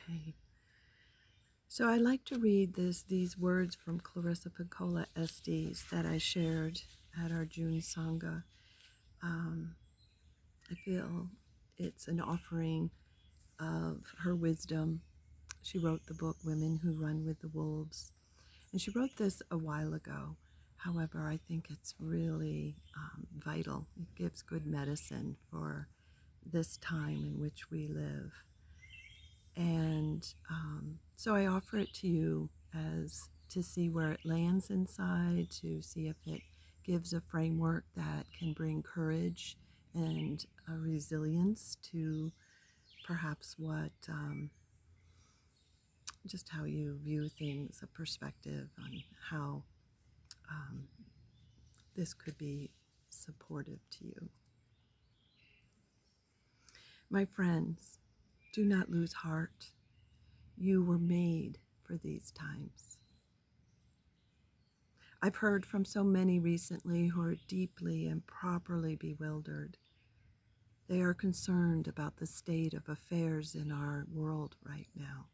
Okay. So I like to read these words from Clarissa Pinkola Estes that I shared at our June Sangha. Um, I feel it's an offering of her wisdom. She wrote the book Women Who Run with the Wolves, and she wrote this a while ago. However, I think it's really vital. It gives good medicine for this time in which we live. And so I offer it to you as to see where it lands inside, to see if it gives a framework that can bring courage and a resilience to perhaps what, just how you view things, a perspective on how um, this could be supportive to you. My friends, do not lose heart. You were made for these times. I've heard from so many recently who are deeply and properly bewildered. They are concerned about the state of affairs in our world right now.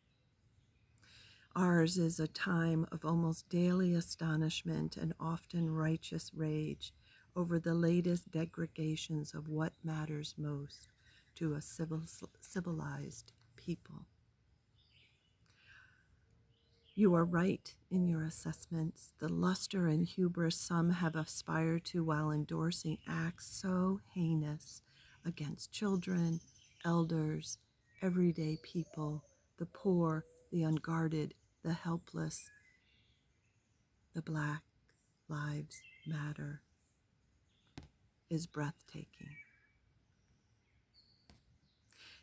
Ours is a time of almost daily astonishment and often righteous rage over the latest degradations of what matters most to a civilized people. You are right in your assessments. The luster and hubris some have aspired to while endorsing acts so heinous against children, elders, everyday people, the poor, the unguarded, the helpless, the Black Lives Matter, is breathtaking.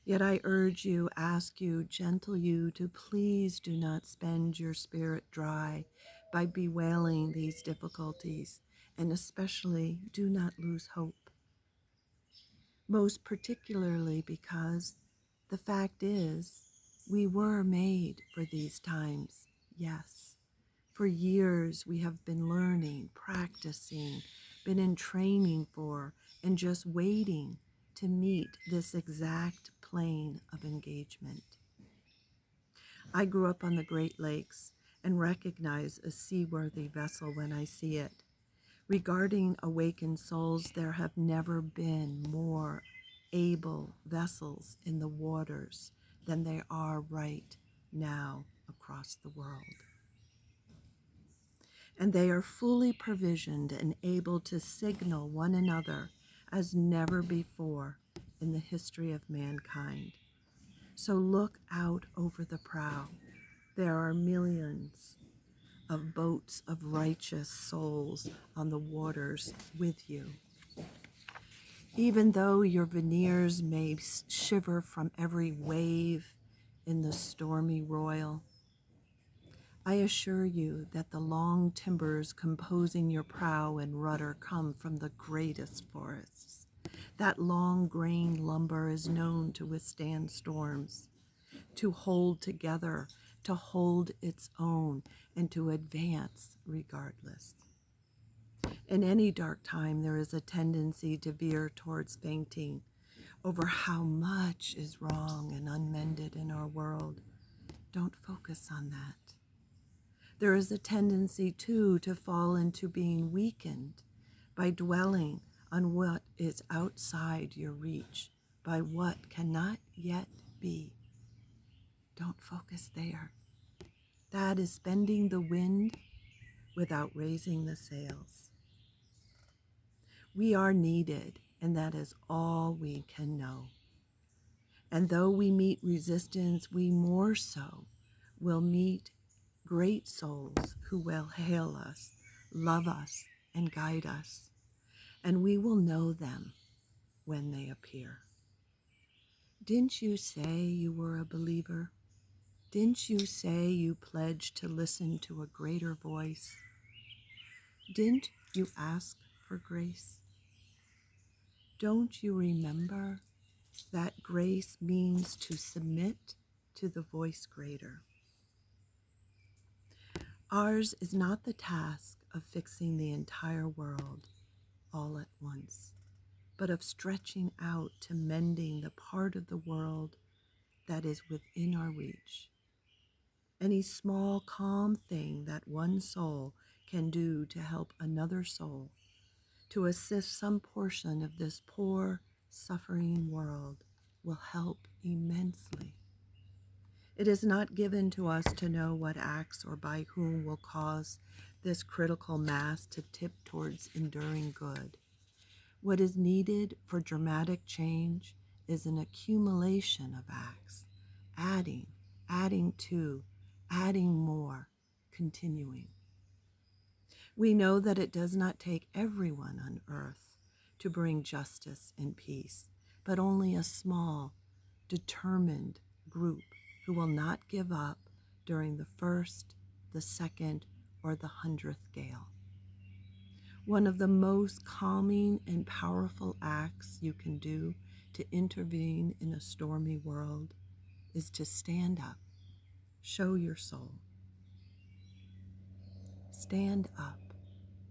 Yet I urge you, ask you, gentle you, to please do not spend your spirit dry by bewailing these difficulties, and especially do not lose hope. Most particularly because the fact is, we were made for these times, yes. For years we have been learning, practicing, been in training for, and just waiting to meet this exact plane of engagement. I grew up on the Great Lakes and recognize a seaworthy vessel when I see it. Regarding awakened souls, there have never been more able vessels in the waters than there are right now across the world. And they are fully provisioned and able to signal one another as never before in the history of mankind. So look out over the prow. There are millions of boats of righteous souls on the waters with you. Even though your veneers may shiver from every wave in the stormy royal, I assure you that the long timbers composing your prow and rudder come from the greatest forests. That long grain lumber is known to withstand storms, to hold together, to hold its own, and to advance regardless. In any dark time, there is a tendency to veer towards fainting over how much is wrong and unmended in our world. Don't focus on that. There is a tendency, too, to fall into being weakened by dwelling on what is outside your reach, by what cannot yet be. Don't focus there. That is bending the wind without raising the sails. We are needed, and that is all we can know. And though we meet resistance, we more so will meet great souls who will hail us, love us, and guide us. And we will know them when they appear. Didn't you say you were a believer? Didn't you say you pledged to listen to a greater voice? Didn't you ask for grace? Don't you remember that grace means to submit to the voice greater? Ours is not the task of fixing the entire world all at once, but of stretching out to mending the part of the world that is within our reach. Any small, calm thing that one soul can do to help another soul, to assist some portion of this poor, suffering world, will help immensely. It is not given to us to know what acts or by whom will cause this critical mass to tip towards enduring good. What is needed for dramatic change is an accumulation of acts, adding to, adding more, continuing. We know that it does not take everyone on earth to bring justice and peace, but only a small, determined group who will not give up during the first, the second, or the 100th gale. One of the most calming and powerful acts you can do to intervene in a stormy world is to stand up, show your soul. Stand up,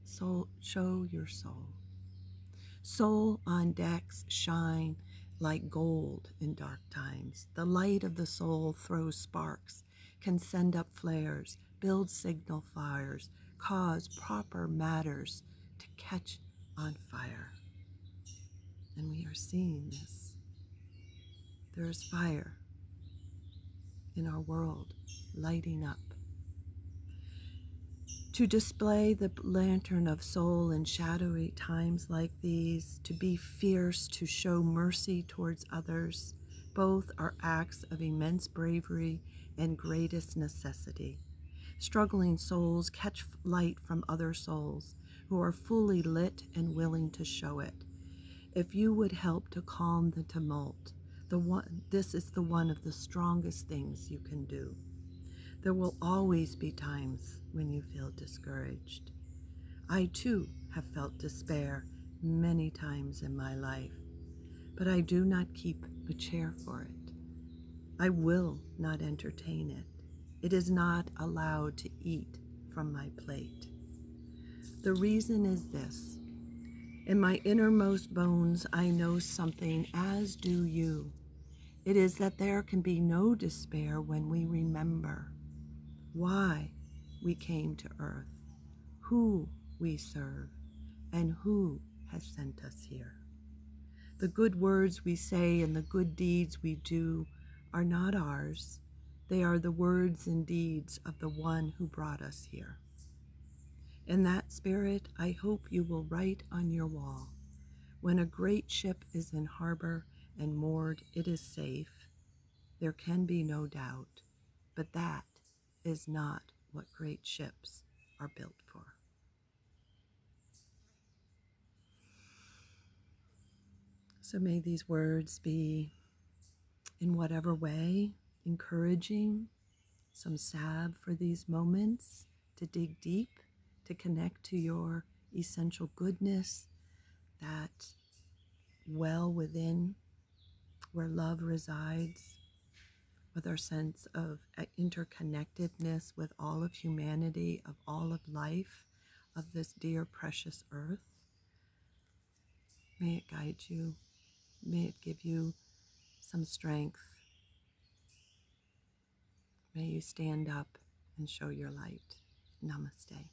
soul, show your soul. Soul on decks shine like gold in dark times. The light of the soul throws sparks, can send up flares, build signal fires, cause proper matters to catch on fire. And we are seeing this. There is fire in our world lighting up. To display the lantern of soul in shadowy times like these, to be fierce, to show mercy towards others, both are acts of immense bravery and greatest necessity. Struggling souls catch light from other souls who are fully lit and willing to show it. If you would help to calm the tumult, this is the one of the strongest things you can do. There will always be times when you feel discouraged. I too have felt despair many times in my life, but I do not keep a chair for it. I will not entertain it. It is not allowed to eat from my plate. The reason is this. In my innermost bones, I know something, as do you. It is that there can be no despair when we remember why we came to earth, who we serve, and who has sent us here. The good words we say and the good deeds we do are not ours. They are the words and deeds of the one who brought us here. In that spirit, I hope you will write on your wall, when a great ship is in harbor and moored, it is safe. There can be no doubt, but that is not what great ships are built for. So may these words be, in whatever way, encouraging, some salve for these moments to dig deep, to connect to your essential goodness, that well within where love resides, with our sense of interconnectedness with all of humanity, of all of life, of this dear, precious earth. May it guide you. May it give you some strength. May you stand up and show your light. Namaste.